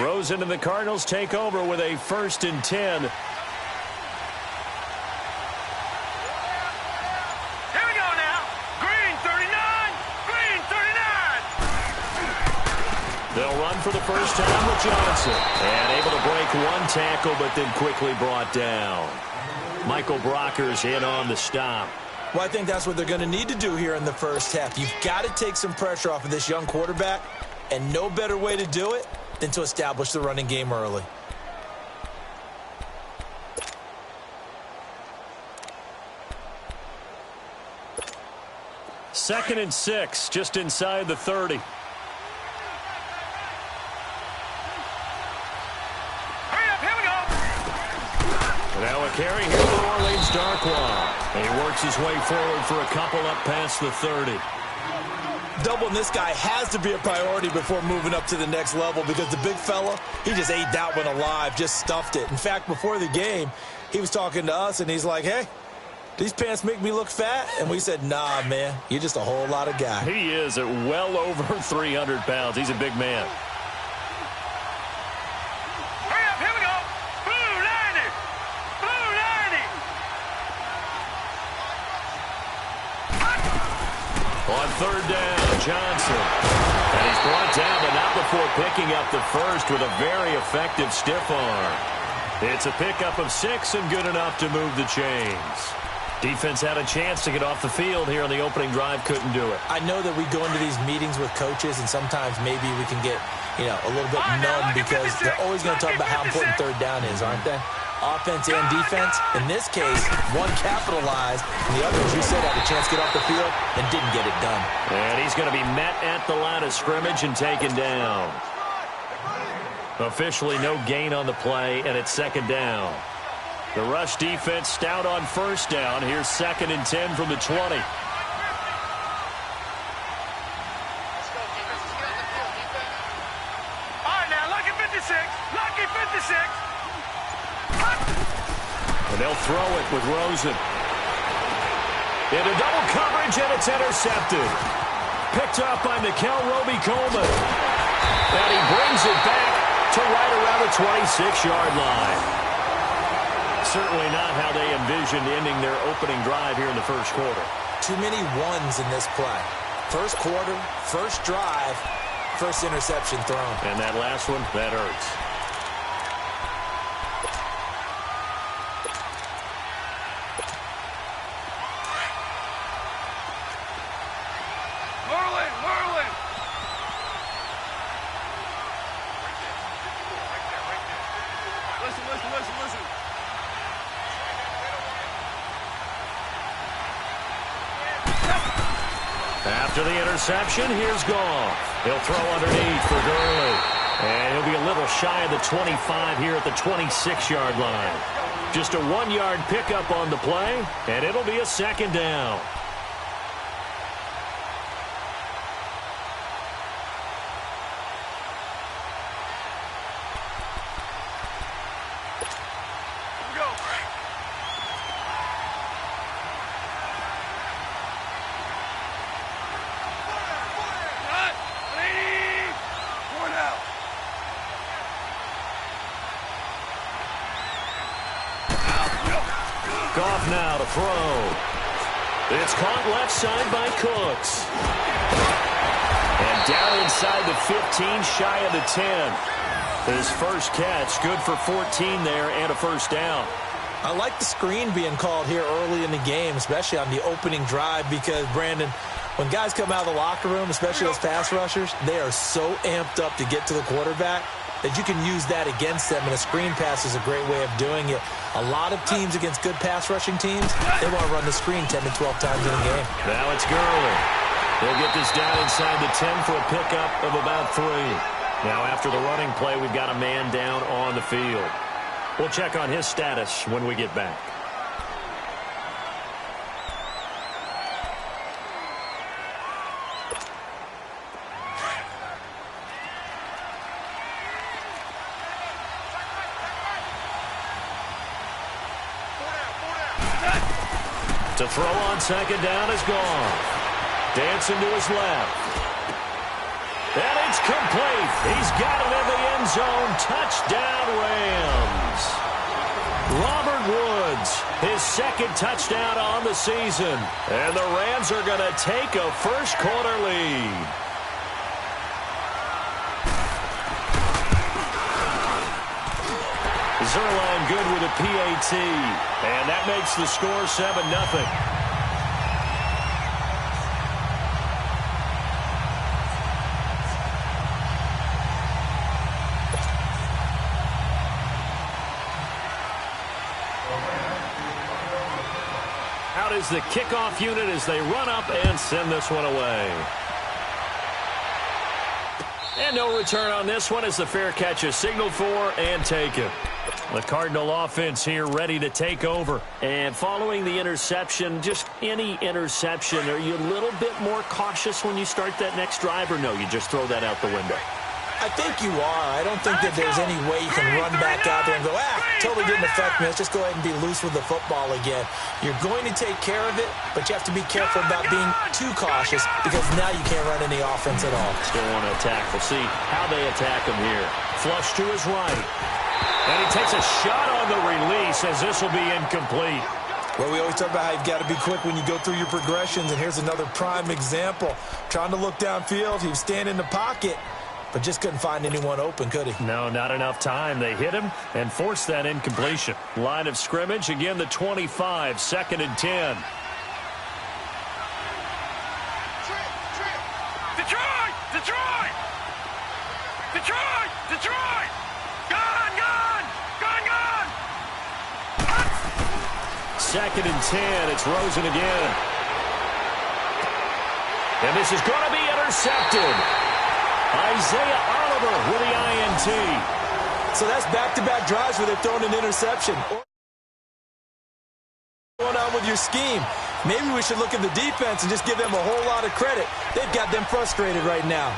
Rosen and the Cardinals take over with a 1st and 10. They'll run for the first time with Johnson. And able to break one tackle, but then quickly brought down. Michael Brocker's in on the stop. Well, I think that's what they're going to need to do here in the first half. You've got to take some pressure off of this young quarterback, and no better way to do it than to establish the running game early. Second and 6, just inside the 30. Now a carry here for Orleans Darkwa. And he works his way forward for a couple up past the 30. Doubling this guy has to be a priority before moving up to the next level because the big fella, he just ate that one alive, just stuffed it. In fact, before the game, he was talking to us, and he's like, hey, these pants make me look fat? And we said, nah, man, you're just a whole lot of guy. He is at well over 300 pounds. He's a big man. On third down, Johnson. And he's brought down, but not before picking up the first with a very effective stiff arm. It's a pickup of 6 and good enough to move the chains. Defense had a chance to get off the field here on the opening drive, couldn't do it. I know that we go into these meetings with coaches, and sometimes maybe we can get, a little bit numb because they're always going to talk about how important third down is, aren't they? Offense and defense. In this case, one capitalized, and the other, as you said, had a chance to get off the field and didn't get it done. And he's going to be met at the line of scrimmage and taken down. Officially no gain on the play, and it's second down. The rush defense stout on first down. Here's 2nd and 10 from the 20. And they'll throw it with Rosen. Into double coverage, and it's intercepted. Picked up by Mikel Roby-Coleman. And he brings it back to right around the 26-yard line. Certainly not how they envisioned ending their opening drive here in the first quarter. Too many ones in this play. First quarter, first drive, first interception thrown. And that last one, that hurts. Listen. After the interception, here's Goff. He'll throw underneath for Gurley. And he'll be a little shy of the 25 here at the 26-yard line. Just a 1-yard pickup on the play, and it'll be a second down. Goff now to throw. It's caught left side by Cooks. And down inside the 15, shy of the 10. His first catch, good for 14 there and a first down. I like the screen being called here early in the game, especially on the opening drive, because, Brandon, when guys come out of the locker room, especially those pass rushers, they are so amped up to get to the quarterback that you can use that against them, and a screen pass is a great way of doing it. A lot of teams against good pass rushing teams, they want to run the screen 10 to 12 times in a game. Now it's Gurley. He'll get this down inside the 10 for a pickup of about 3. Now after the running play, we've got a man down on the field. We'll check on his status when we get back. To throw on second down is Goff. Dancing to his left. And it's complete. He's got it in the end zone. Touchdown, Rams. Robert Woods, his second touchdown on the season. And the Rams are going to take a first-quarter lead. Zerline good with a PAT. And that makes the score 7-0. Out is the kickoff unit as they run up and send this one away. And no return on this one as the fair catch is signaled for and taken. The Cardinal offense here ready to take over. And following the interception, just any interception, are you a little bit more cautious when you start that next drive, or no, you just throw that out the window? I think you are. I don't think that there's any way you can run back out there and go, totally didn't affect me. Let's just go ahead and be loose with the football again. You're going to take care of it, but you have to be careful about being too cautious because now you can't run any offense at all. Still want to attack. We'll see how they attack him here. Flush to his right. And he takes a shot on the release as this will be incomplete. Well, we always talk about how you've got to be quick when you go through your progressions, and here's another prime example. Trying to look downfield, he was standing in the pocket, but just couldn't find anyone open, could he? No, not enough time. They hit him and forced that incompletion. Line of scrimmage, again the 25, 2nd and 10. Detroit! Detroit! Detroit! Detroit! Gone! Gone! Gone! Gone! 2nd and 10. It's Rosen again. And this is going to be intercepted. Isaiah Oliver with the INT. So that's back-to-back drives where they've thrown an interception. What's going on with your scheme? Maybe we should look at the defense and just give them a whole lot of credit. They've got them frustrated right now.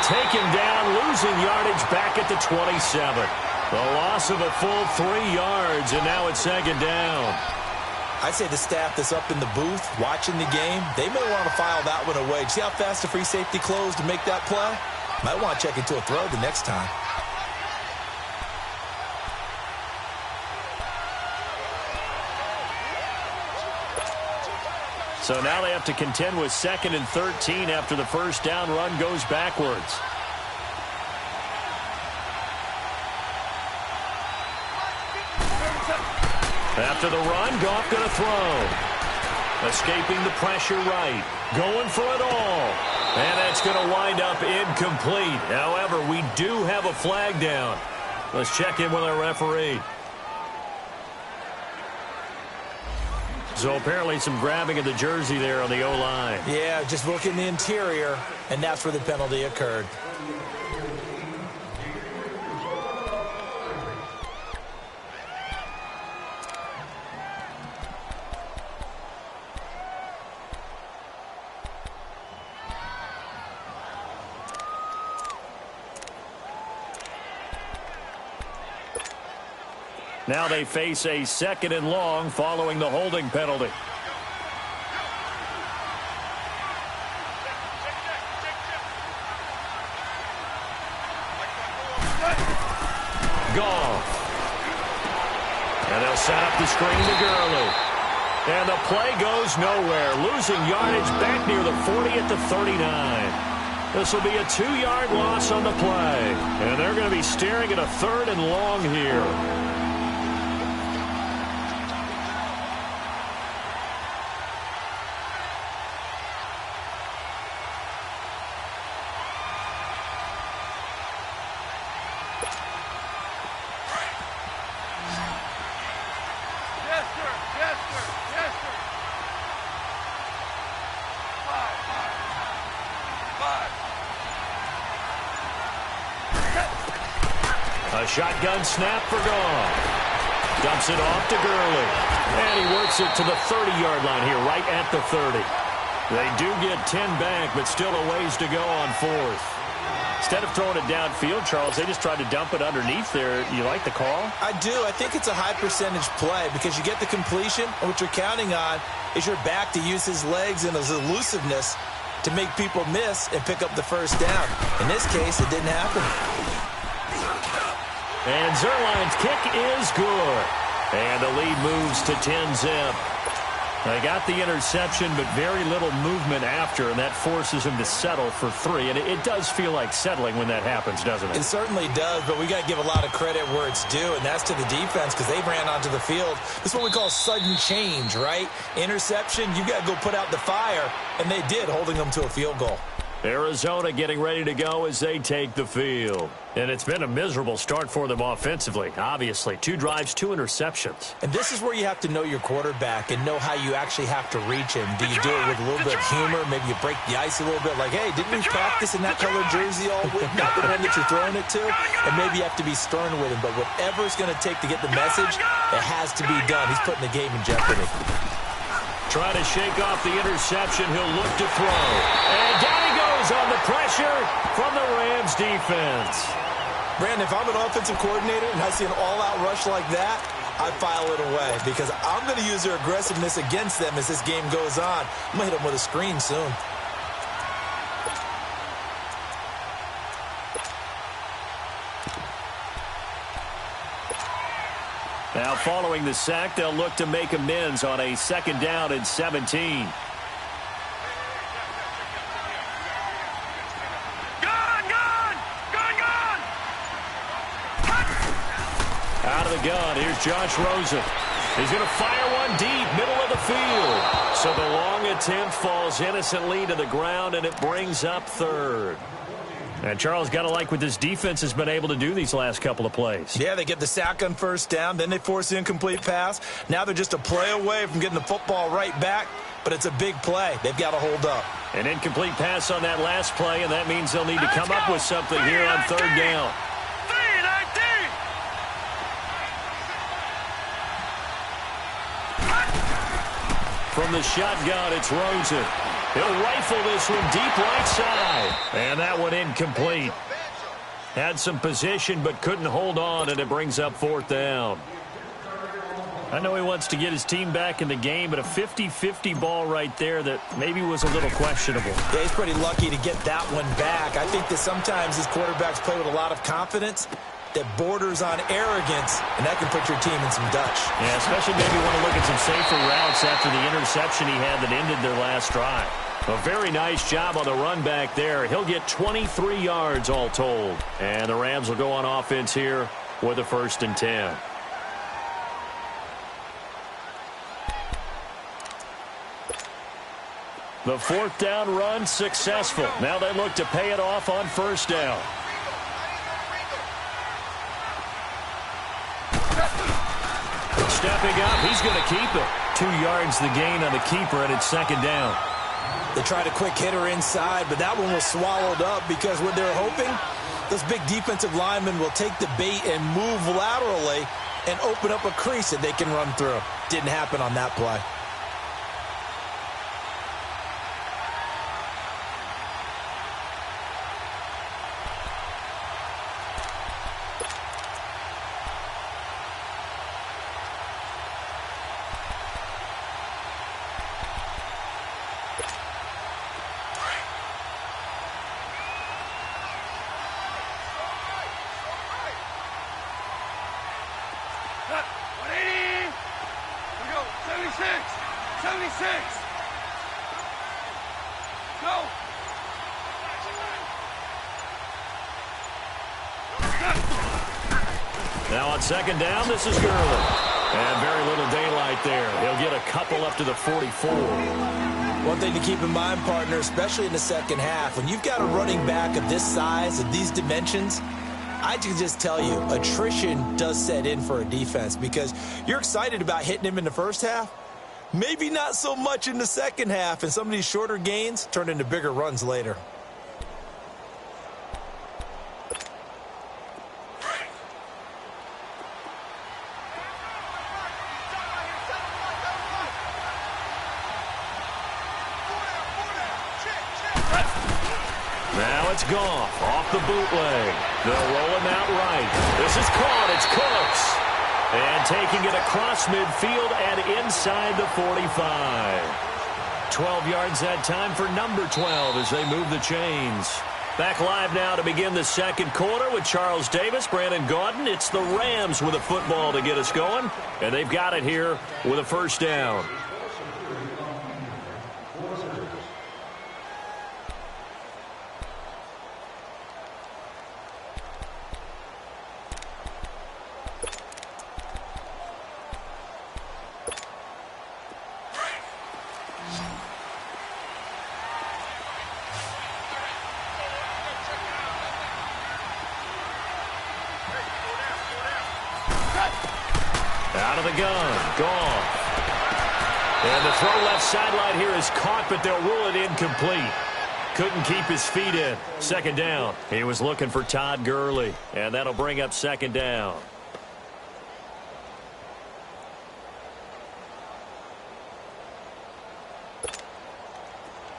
Take him down, losing yardage back at the 27. The loss of a full 3 yards, and now it's 2nd down. I'd say the staff that's up in the booth watching the game, they may want to file that one away. See how fast the free safety closed to make that play? Might want to check into a throw the next time. So now they have to contend with 2nd and 13 after the first down run goes backwards. After the run, Goff going to throw. Escaping the pressure right. Going for it all. And that's going to wind up incomplete. However, we do have a flag down. Let's check in with our referee. So apparently some grabbing of the jersey there on the O-line. Yeah, just look in the interior, and that's where the penalty occurred. Now they face a 2nd and long following the holding penalty. Goff. And they'll set up the screen to Gurley. And the play goes nowhere. Losing yardage back near the 40 at the 39. This will be a 2-yard loss on the play. And they're going to be staring at a 3rd and long here. A shotgun snap for Goff. Dumps it off to Gurley. And he works it to the 30-yard line here, right at the 30. They do get 10 back, but still a ways to go on 4th. Instead of throwing it downfield, Charles, they just tried to dump it underneath there. You like the call? I do. I think it's a high-percentage play because you get the completion, and what you're counting on is your back to use his legs and his elusiveness to make people miss and pick up the first down. In this case, it didn't happen. And Zerline's kick is good. And the lead moves to 10-zip. They got the interception, but very little movement after, and that forces him to settle for 3. And it does feel like settling when that happens, doesn't it? It certainly does, but we got to give a lot of credit where it's due, and that's to the defense because they ran onto the field. This is what we call sudden change, right? Interception, you got to go put out the fire, and they did, holding them to a field goal. Arizona getting ready to go as they take the field. And it's been a miserable start for them offensively, obviously. 2 drives, 2 interceptions. And this is where you have to know your quarterback and know how you actually have to reach him. Do you do it with a little bit of humor? Maybe you break the ice a little bit like, hey, didn't we practice in that colored jersey all week? Not the one that you're throwing it to. And maybe you have to be stern with him. But whatever it's going to take to get the message, it has to be done. He's putting the game in jeopardy. Trying to shake off the interception. He'll look to throw. And down he goes on the pressure from the Rams defense. Brandon, if I'm an offensive coordinator and I see an all-out rush like that, I file it away because I'm going to use their aggressiveness against them as this game goes on. I'm going to hit them with a screen soon. Now following the sack, they'll look to make amends on a 2nd down and 17. Out of the gun, here's Josh Rosen. He's going to fire one deep, middle of the field. So the long attempt falls innocently to the ground, and it brings up 3rd. And Charles, got to like what this defense has been able to do these last couple of plays. Yeah, they get the sack on 1st down, then they force the incomplete pass. Now they're just a play away from getting the football right back, but it's a big play. They've got to hold up. An incomplete pass on that last play, and that means they'll need to come up with something here on 3rd down. From the shotgun, it's Rosen. He'll rifle this one deep right side. And that one incomplete. Had some position but couldn't hold on, and it brings up 4th down. I know he wants to get his team back in the game, but a 50-50 ball right there that maybe was a little questionable. Yeah, he's pretty lucky to get that one back. I think that sometimes these quarterbacks play with a lot of confidence that borders on arrogance, and that can put your team in some Dutch. Yeah, especially maybe want to look at some safer routes after the interception he had that ended their last drive. A very nice job on the run back there. He'll get 23 yards all told. And the Rams will go on offense here with a 1st and 10. The 4th down run successful. Now they look to pay it off on 1st down. Stepping up, he's going to keep it. 2 yards the gain on the keeper, and it's 2nd down. They tried a quick hitter inside, but that one was swallowed up because what they're hoping, those big defensive linemen will take the bait and move laterally and open up a crease that they can run through. Didn't happen on that play. Now on 2nd down, this is Gurley. And very little daylight there. He'll get a couple up to the 44. One thing to keep in mind, partner, especially in the second half, when you've got a running back of this size, of these dimensions, I can just tell you, attrition does set in for a defense because you're excited about hitting him in the first half. Maybe not so much in the second half, and some of these shorter gains turn into bigger runs later. Now it's Goff off the bootleg. They'll roll him out right. This is caught. It's Cooks. And taking it across midfield and inside the 45. 12 yards that time for number 12 as they move the chains. Back live now to begin the second quarter with Charles Davis, Brandon Gaudin. It's the Rams with a football to get us going, and they've got it here with a first down. Out of the gun, Goff. And the throw left sideline here is caught, but they'll rule it incomplete. Couldn't keep his feet in. Second down. He was looking for Todd Gurley, and that'll bring up second down.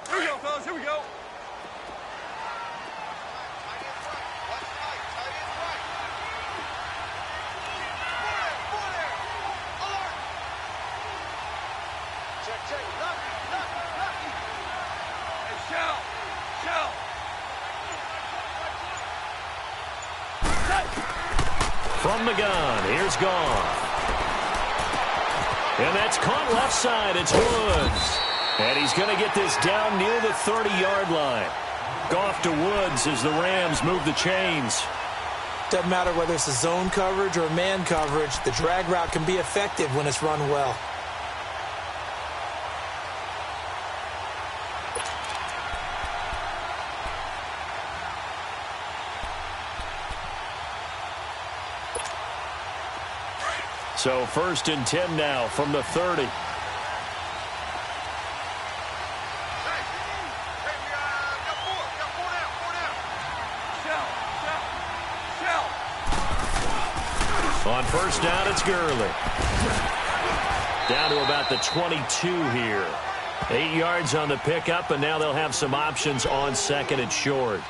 Here we go, fellas. Here we go. From the gun, here's Goff. And that's caught left side. It's Woods. And he's going to get this down near the 30-yard line. Goff to Woods as the Rams move the chains. Doesn't matter whether it's a zone coverage or man coverage, the drag route can be effective when it's run well. So 1st and 10 now from the 30. On first down, it's Gurley. Down to about the 22 here. 8 yards on the pickup, and now they'll have some options on second and short.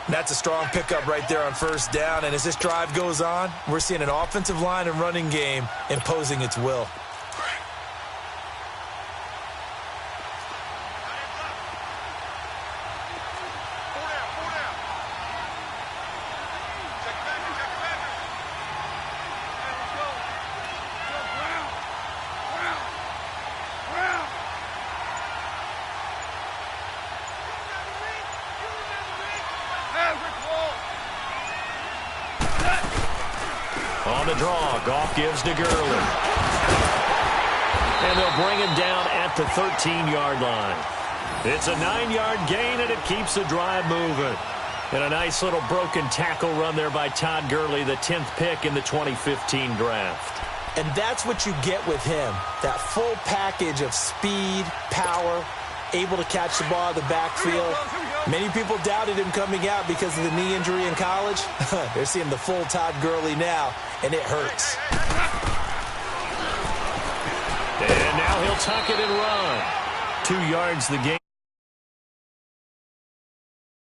That's a strong pickup right there on first down, and as this drive goes on, we're seeing an offensive line and running game imposing its will. On the draw, Goff gives to Gurley. And they'll bring him down at the 13-yard line. It's a 9-yard gain, and it keeps the drive moving. And a nice little broken tackle run there by Todd Gurley, the 10th pick in the 2015 draft. And that's what you get with him, that full package of speed, power, able to catch the ball out of the backfield. Many people doubted him coming out because of the knee injury in college. They're seeing the full Todd Gurley now, and it hurts. And now he'll tuck it and run. 2 yards the gain.